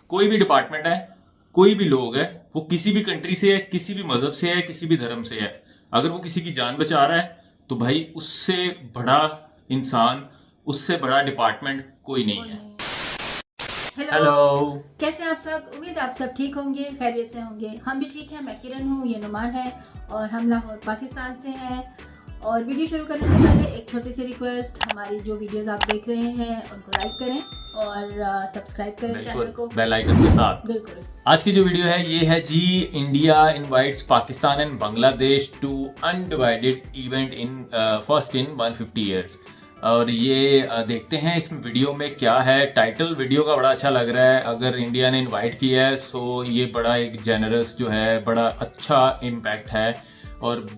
कोई भी डिपार्टमेंट है, कोई भी लोग है, वो किसी भी कंट्री से है, किसी भी मजहब से है, किसी भी धर्म से है, अगर वो किसी की जान बचा रहा है तो भाई उससे बड़ा इंसान, उससे बड़ा डिपार्टमेंट कोई नहीं कोई है। नहीं। Hello, hello. कैसे हैं आप सब? उम्मीद आप सब ठीक होंगे, खैरियत से होंगे। हम भी ठीक हैं। मैं किरण हूँ, ये नुमान है और हम लाहौर पाकिस्तान से हैं। और वीडियो शुरू करने से पहले एक छोटी सी रिक्वेस्ट, हमारी जो वीडियोस आप देख रहे हैं उनको लाइक करें और सब्सक्राइब करें चैनल को बेल आइकन के साथ। बिल्कुल। आज की जो वीडियो है ये है जी, India invites Pakistan and Bangladesh to undivided event in first in 150 years. और ये देखते हैं इस वीडियो में क्या है। टाइटल वीडियो का बड़ा अच्छा लग रहा है। अगर इंडिया ने इनवाइट किया है सो ये बड़ा एक जेनरस जो है, बड़ा अच्छा इम्पैक्ट है। और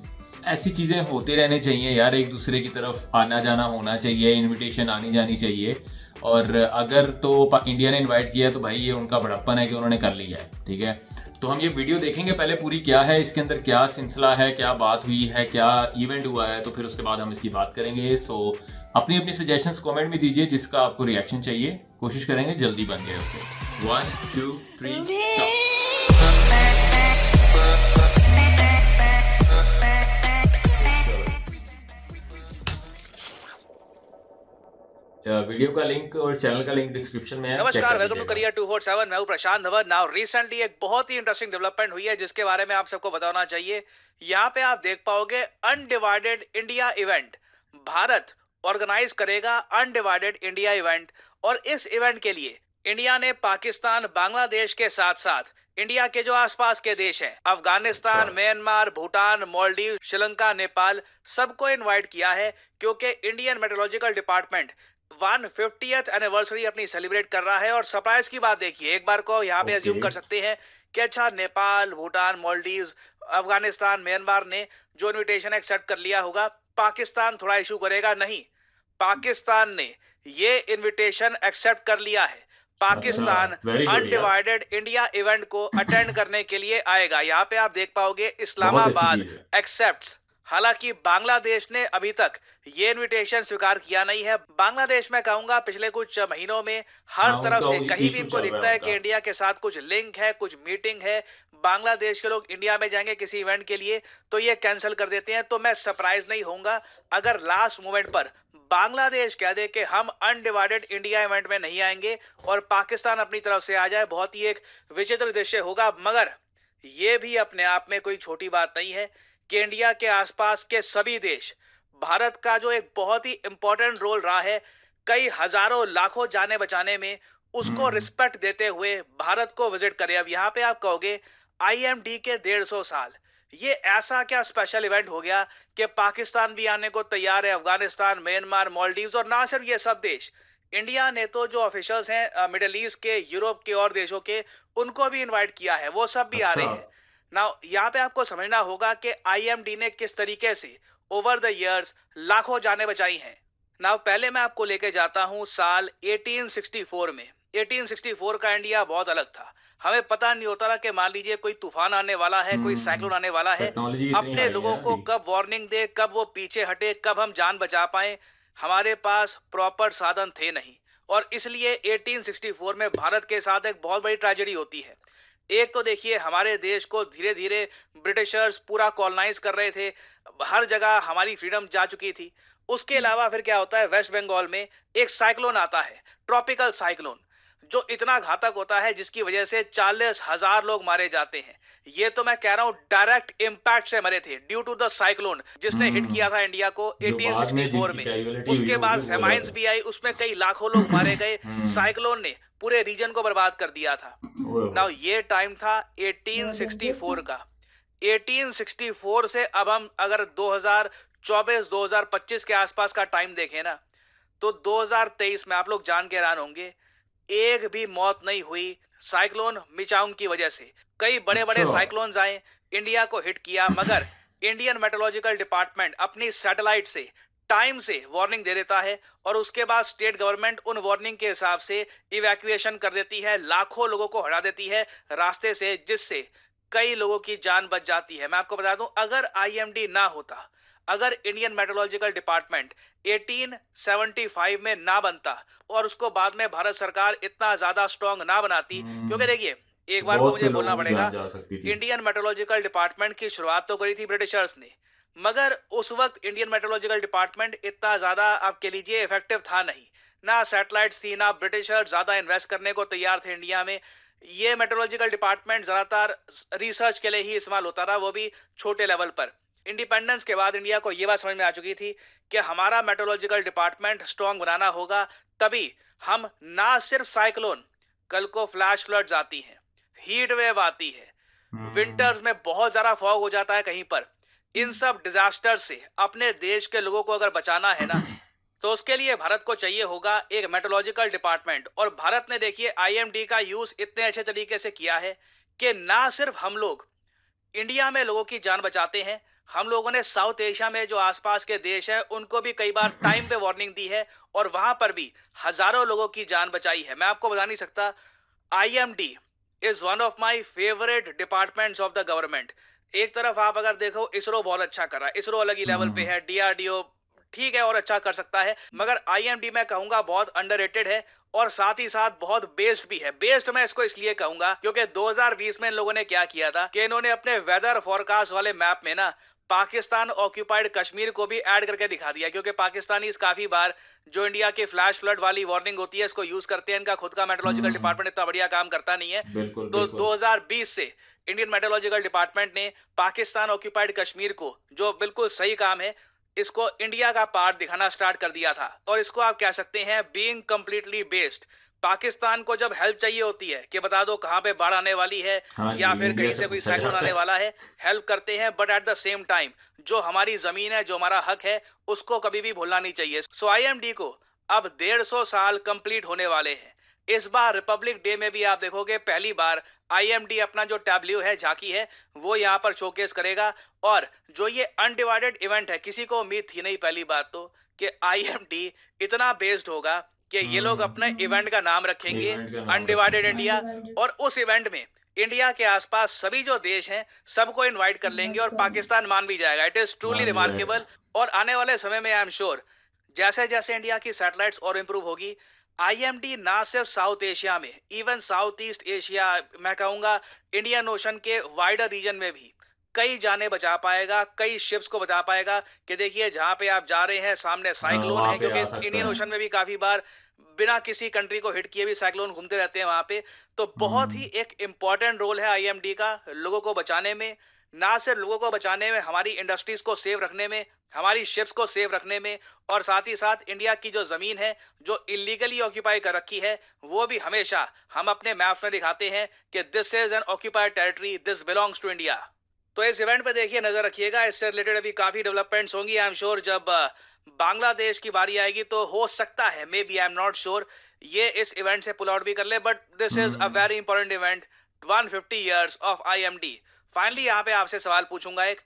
ऐसी चीज़ें होते रहने चाहिए यार, एक दूसरे की तरफ आना जाना होना चाहिए, इनविटेशन आनी जानी चाहिए। और अगर तो इंडिया ने इनवाइट किया तो भाई ये उनका बड़प्पन है कि उन्होंने कर लिया है, ठीक है। तो हम ये वीडियो देखेंगे पहले पूरी, क्या है इसके अंदर, क्या सिलसिला है, क्या बात हुई है, क्या इवेंट हुआ है, तो फिर उसके बाद हम इसकी बात करेंगे। सो अपनी अपनी सजेशंस कमेंट में दीजिए, जिसका आपको रिएक्शन चाहिए। कोशिश करेंगे जल्दी बन जाए उससे। 1 2 3 वीडियो का लिंक और चैनल का लिंक डिस्क्रिप्शन में है। नमस्कार, वेलकम टू करियर 247। मैं हूं प्रशांत धवन। नाउ रिसेंटली एक बहुत ही इंटरेस्टिंग डेवलपमेंट हुई है जिसके बारे में आप सबको बताना चाहिए। यहाँ पे आप देख पाओगे undivided India event. Bharat organise करेगा अनडिवाइडेड इंडिया इवेंट। और इस इवेंट के लिए इंडिया ने पाकिस्तान, बांग्लादेश के साथ साथ इंडिया के जो आसपास के देश हैं, अफगानिस्तान, म्यांमार, भूटान, मालदीव, श्रीलंका, नेपाल, सबको इनवाइट किया है। क्योंकि Indian meteorological department 150th anniversary अपनी सेलिब्रेट कर रहा है। और सरप्राइज की बात देखिए, एक बार को यहाँ पे अज्यूम कर सकते हैं कि अच्छा नेपाल, भूटान, मालदीव्स, अफगानिस्तान, म्यांमार ने जो इनविटेशन एक्सेप्ट कर लिया होगा, पाकिस्तान थोड़ा इशू करेगा। नहीं, पाकिस्तान ने ये इनविटेशन एक्सेप्ट कर लिया है। पाकिस्तान अनडिवाइडेड इंडिया इवेंट को अटेंड करने के लिए आएगा। यहाँ पे आप देख पाओगे इस्लामाबाद एक्सेप्ट्स। हालांकि बांग्लादेश ने अभी तक ये इनविटेशन स्वीकार किया नहीं है। बांग्लादेश में कहूंगा पिछले कुछ महीनों में हर तरफ से कहीं भी इनको दिखता है कि इंडिया के साथ कुछ लिंक है, कुछ मीटिंग है। बांग्लादेश के लोग इंडिया में जाएंगे किसी इवेंट के लिए तो ये कैंसिल कर देते हैं। तो मैं सरप्राइज नहीं होऊंगा अगर लास्ट मोमेंट पर बांग्लादेश कह दे कि हम अनडिवाइडेड इंडिया इवेंट में नहीं आएंगे और पाकिस्तान अपनी तरफ से आ जाए। बहुत ही एक विचित्र दृश्य होगा। मगर ये भी अपने आप में कोई छोटी बात नहीं है कि इंडिया के आसपास के सभी देश भारत का जो एक बहुत ही इंपॉर्टेंट रोल रहा है कई हजारों लाखों जाने बचाने में, उसको रिस्पेक्ट देते हुए भारत को विजिट करें। अब यहाँ पे आप कहोगे आईएमडी के 150 साल, ये ऐसा क्या स्पेशल इवेंट हो गया कि पाकिस्तान भी आने को तैयार है, अफगानिस्तान, म्यांमार, मालदीव्स। और ना सिर्फ ये सब देश, इंडिया ने तो जो ऑफिशियल्स हैं मिडिल ईस्ट के, यूरोप के और देशों के, उनको भी इनवाइट किया है, वो सब भी आ रहे हैं। नाउ यहाँ पे आपको समझना होगा कि आईएमडी ने किस तरीके से ओवर द इयर्स लाखों जानें बचाई हैं। नाउ पहले मैं आपको लेके जाता हूँ साल 1864 में। 1864 का इंडिया बहुत अलग था। हमें पता नहीं होता था कि मान लीजिए कोई तूफान आने वाला है, कोई साइक्लोन आने वाला है, अपने लोगों को कब वार्निंग दे, कब वो पीछे हटे, कब हम जान बचा पाए। हमारे पास प्रॉपर साधन थे नहीं। और इसलिए 1864 में भारत के साथ एक बहुत बड़ी ट्रेजेडी होती है। एक तो देखिए, हमारे देश को धीरे धीरे ब्रिटिशर्स पूरा कॉलोनाइज कर रहे थे, हर जगह हमारी फ्रीडम जा चुकी थी। उसके अलावा फिर क्या होता है, वेस्ट बंगाल में एक साइक्लोन आता है, ट्रॉपिकल साइक्लोन, जो इतना घातक होता है जिसकी वजह से 40,000 लोग मारे जाते हैं। ये तो मैं कह रहा हूं डायरेक्ट इंपैक्ट से मरे थे ड्यू टू द साइक्लोन जिसने हिट किया था इंडिया को 1864 में। उसके बाद फेमाइन्स भी आई, उसमें कई लाखों लोग मारे गए। साइक्लोन ने पूरे रीजन को बर्बाद कर दिया था। नाउ ये टाइम था 1864 का। 1864 से अब हम अगर 2024-2025 के आसपास का टाइम देखें ना, तो 2023 में आप लोग जान के हैरान होंगे, एक भी मौत नहीं हुई साइक्लोन मिचांग की वजह से। कई बड़े बड़े साइक्लोन्स आए, इंडिया को हिट किया, मगर इंडियन मेट्रोलॉजिकल डिपार्टमेंट अपनी सैटेलाइट से टाइम से वार्निंग दे देता है और उसके बाद स्टेट गवर्नमेंट उन वार्निंग के हिसाब से इवैक्यूएशन कर देती है, लाखों लोगों को हटा देती है रास्ते से, जिससे कई लोगों की जान बच जाती है। मैं आपको बता दूं, अगर आईएमडी ना होता, अगर इंडियन मेट्रोलॉजिकल डिपार्टमेंट 1875 में ना बनता और उसको बाद में भारत सरकार इतना ज्यादा स्ट्रॉन्ग ना बनाती, क्योंकि देखिए एक बार तो मुझे बोलना पड़ेगा, इंडियन मेट्रोलॉजिकल डिपार्टमेंट की शुरुआत तो करी थी ब्रिटिशर्स ने, मगर उस वक्त इंडियन मेट्रोलॉजिकल डिपार्टमेंट इतना ज्यादा आप कह लीजिए इफेक्टिव था नहीं, ना सैटेलाइट्स थी, ना ब्रिटिशर्स ज्यादा इन्वेस्ट करने को तैयार थे इंडिया में। ये मेट्रोलॉजिकल डिपार्टमेंट ज्यादातर रिसर्च के लिए ही इस्तेमाल होता रहा, वो भी छोटे लेवल पर। इंडिपेंडेंस के बाद इंडिया को ये बात समझ में आ चुकी थी कि हमारा मेट्रोलॉजिकल डिपार्टमेंट स्ट्रांग बनाना होगा, तभी हम ना सिर्फ साइक्लोन, कल को फ्लैश फ्लड्स आती हैं, हीट वेव आती है, विंटर्स में बहुत ज्यादा फॉग हो जाता है कहीं पर, इन सब डिजास्टर से अपने देश के लोगों को अगर बचाना है ना, तो उसके लिए भारत को चाहिए होगा एक मेट्रोलॉजिकल डिपार्टमेंट। और भारत ने देखिए IMD का यूज इतने अच्छे तरीके से किया है कि ना सिर्फ हम लोग इंडिया में लोगों की जान बचाते हैं, हम लोगों ने साउथ एशिया में जो आसपास के देश है उनको भी कई बार टाइम पे वार्निंग दी है और वहां पर भी हजारों लोगों की जान बचाई है। मैं आपको बता नहीं सकता, IMD is one of my favourite departments of the government. एक तरफ आप अगर देखो इसरो बहुत अच्छा कर रहा है, इसरो अलग ही लेवल पे है, DRDO ठीक है और अच्छा कर सकता है, मगर IMD मैं कहूंगा बहुत अंडररेटेड है और साथ ही साथ बहुत बेस्ड भी है। बेस्ड मैं इसको इसलिए कहूंगा क्योंकि 2020 में इन लोगों ने क्या किया था कि इन्होंने अपने वेदर फोरकास्ट वाले मैप में ना पाकिस्तान ऑक्यूपाइड कश्मीर को भी ऐड करके दिखा दिया, क्योंकि पाकिस्तानी काफी बार जो इंडिया के फ्लैश फ्लड वाली वार्निंग होती है इसको यूज करते हैं, इनका खुद का मेट्रोलॉजिकल डिपार्टमेंट इतना बढ़िया काम करता नहीं है। तो 2020 से इंडियन मेट्रोलॉजिकल डिपार्टमेंट ने पाकिस्तान ऑक्यूपाइड कश्मीर को, जो बिल्कुल सही काम है, इसको इंडिया का पार्ट दिखाना स्टार्ट कर दिया था। और इसको आप कह सकते हैं बीइंग कंप्लीटली बेस्ड। पाकिस्तान को जब हेल्प चाहिए होती है कि बता दो कहां पे बाढ़ आने वाली है या फिर कहीं से कोई साइक्लोन आने वाला है, हेल्प करते हैं, but at the same time जो हमारी जमीन है, जो हमारा हक है, उसको कभी भी भूलना नहीं चाहिए। सो IMD को अब 150 साल कंप्लीट होने वाले हैं। इस बार रिपब्लिक डे में भी आप देखोगे पहली बार IMD अपना जो टैब्ल्यू है, झांकी है, वो यहाँ पर शोकेस करेगा। और जो ये अनडिवाइडेड इवेंट है, किसी को उम्मीद थी नहीं पहली बात तो कि IMD इतना बेस्ड होगा कि ये लोग अपने इवेंट का नाम रखेंगे अनडिवाइडेड इंडिया, और उस इवेंट में इंडिया के आसपास सभी जो देश हैं सबको इनवाइट कर लेंगे और पाकिस्तान मान भी जाएगा। It is truly remarkable. और आने वाले समय में आई एम श्योर जैसे जैसे इंडिया की सैटेलाइट्स और इंप्रूव होगी, IMD ना सिर्फ साउथ एशिया में, इवन साउथ ईस्ट एशिया, मैं कहूंगा इंडियन ओशन के वाइडर रीजन में भी कई जाने बचा पाएगा, कई शिप्स को बचा पाएगा। कि देखिए जहां पे आप जा रहे हैं सामने साइक्लोन है, क्योंकि इंडियन ओशन में भी काफी बार बिना किसी कंट्री को हिट किए भी साइक्लोन घूमते रहते हैं वहां पे। तो बहुत ही एक इंपॉर्टेंट रोल है IMD का लोगों को बचाने में, ना सिर्फ लोगों को बचाने में, हमारी इंडस्ट्रीज को सेव रखने में, हमारी शिप्स को सेव रखने में, और साथ ही साथ इंडिया की जो जमीन है जो इलीगली ऑक्यूपाई कर रखी है, वो भी हमेशा हम अपने मैप में दिखाते हैं कि this is an occupied territory, this belongs to India. तो इस इवेंट पे देखिए नजर रखिएगा, इससे रिलेटेड अभी काफी डेवलपमेंट्स होंगी। आई एम श्योर जब बांग्लादेश की बारी आएगी तो हो सकता है, may be, I am not sure, ये इस इवेंट से पुल आउट भी कर ले, but this is a very important event, 150 years of IMD। Finally यहाँ पे आपसे सवाल पूछूंगा एक,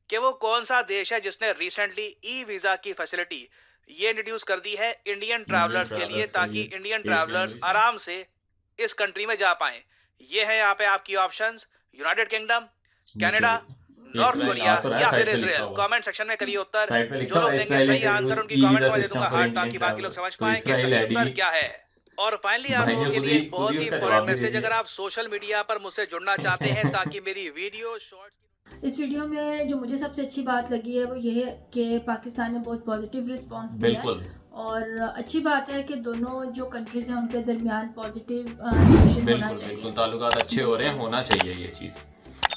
कि वो कौन सा देश है जिसने रिसेंटली ई-वीजा की फैसिलिटी ये इंट्रोड्यूस कर दी है इंडियन ट्रैवलर्स के लिए, ताकि इंडियन ट्रैवलर्स आराम से इस कंट्री में जा पाए। ये है यहाँ पे आपकी options, United kingdom, Canada, north Korea या फिर इजराइल। कमेंट सेक्शन में करिए उत्तर, जो लोग देंगे सही आंसर उनकी कमेंट में दे दूंगा हार्ट, ताकि बाकी लोग समझ पाएं कि सही उत्तर क्या है। और फाइनली आप लोगों के लिए बहुत ही इंपॉर्टेंट मैसेज, अगर आप सोशल मीडिया पर मुझसे जुड़ना चाहते हैं ताकि मेरी वीडियो शॉर्ट्स, इस वीडियो में जो मुझे सबसे अच्छी बात लगी है वो ये है कि पाकिस्तान ने बहुत पॉजिटिव रिस्पांस दिया है, और अच्छी बात है कि दोनों जो कंट्रीज हैं उनके दरमियान पॉजिटिव रिलेशन होना चाहिए, बिल्कुल ताल्लुकात अच्छे हो रहे हैं, होना चाहिए ये चीज़।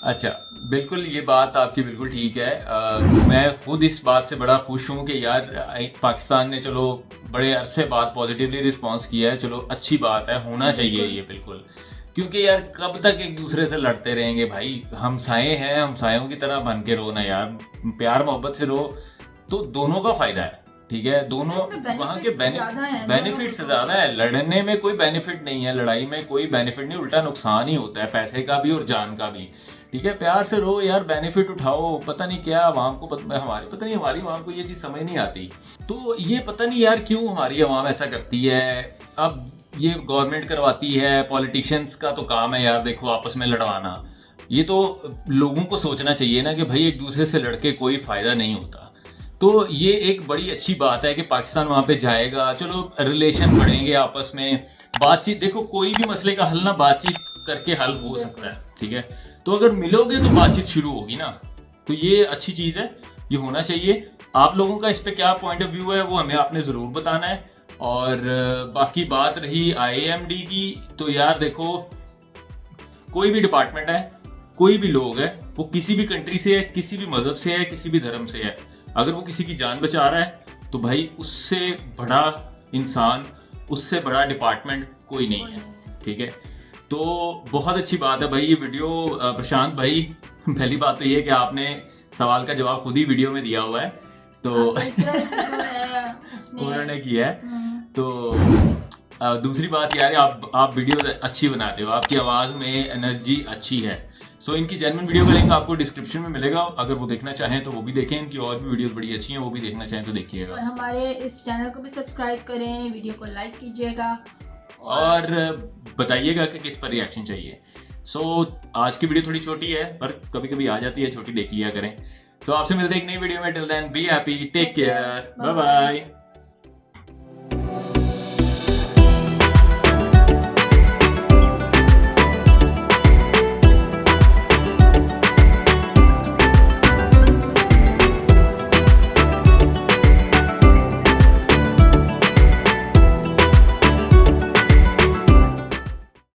अच्छा, बिल्कुल ये बात आपकी बिल्कुल ठीक है। मैं खुद इस बात से बड़ा खुश हूँ कि यार पाकिस्तान ने चलो बड़े अरसे बाद पॉजिटिवली रिस्पांस किया है, चलो अच्छी बात है, होना चाहिए ये बिल्कुल। क्योंकि यार कब तक एक दूसरे से लड़ते रहेंगे भाई, हमसाए हैं, हमसायों की तरह बन के रहो ना यार, प्यार मोहब्बत से रहो, तो दोनों का फायदा है, ठीक है। दोनों वहाँ के बेनिफिट से ज़्यादा है, लड़ने में कोई बेनिफिट नहीं है, लड़ाई में कोई बेनिफिट नहीं, उल्टा नुकसान ही होता है, पैसे का भी और जान का भी, ठीक है। प्यार से रहो यार, बेनिफिट उठाओ। पता नहीं क्या आवाम को हमारी आवाम को ये चीज़ समझ नहीं आती। तो ये पता नहीं यार क्यों हमारी आवाम ऐसा करती है। अब ये गवर्नमेंट करवाती है, पॉलिटिशियंस का तो काम है यार देखो आपस में लड़वाना। ये तो लोगों को सोचना चाहिए ना कि भाई एक दूसरे से लड़के कोई फ़ायदा नहीं होता। तो ये एक बड़ी अच्छी बात है कि पाकिस्तान वहाँ पे जाएगा, चलो रिलेशन बढ़ेंगे आपस में, बातचीत, देखो कोई भी मसले का हल ना बातचीत करके हल हो सकता है, ठीक है। तो अगर मिलोगे तो बातचीत शुरू होगी ना, तो ये अच्छी चीज़ है, ये होना चाहिए। आप लोगों का इस पे क्या पॉइंट ऑफ व्यू है वो हमें आपने ज़रूर बताना है। और बाकी बात रही IAMD की, तो यार देखो कोई भी डिपार्टमेंट है, कोई भी लोग है, वो किसी भी कंट्री से है, किसी भी मजहब से है, किसी भी धर्म से है, अगर वो किसी की जान बचा रहा है तो भाई उससे बड़ा इंसान, उससे बड़ा डिपार्टमेंट कोई नहीं है, ठीक है। तो बहुत अच्छी बात है भाई ये वीडियो। प्रशांत भाई, पहली बात तो ये है कि आपने सवाल का जवाब खुद ही वीडियो में दिया हुआ है, तो उन्होंने किया है। तो दूसरी बात यार, आप वीडियो अच्छी बनाते हो, आपकी आवाज़ में एनर्जी अच्छी है। सो इनकी जेन्युइन वीडियो का लिंक आपको डिस्क्रिप्शन में मिलेगा, अगर वो देखना चाहें तो वो भी देखें, इनकी और भी वीडियोस बड़ी अच्छी हैं, वो भी देखना चाहें तो देखिएगा। और हमारे इस चैनल को भी सब्सक्राइब करें, वीडियो को लाइक कीजिएगा और बताइएगा कि किस पर रिएक्शन चाहिए। सो आज की वीडियो थोड़ी छोटी है, पर कभी कभी आ जाती है छोटी, देख लिया करें। सो आपसे मिलते हैं एक नई वीडियो में। Till then be happy, take care, bye bye.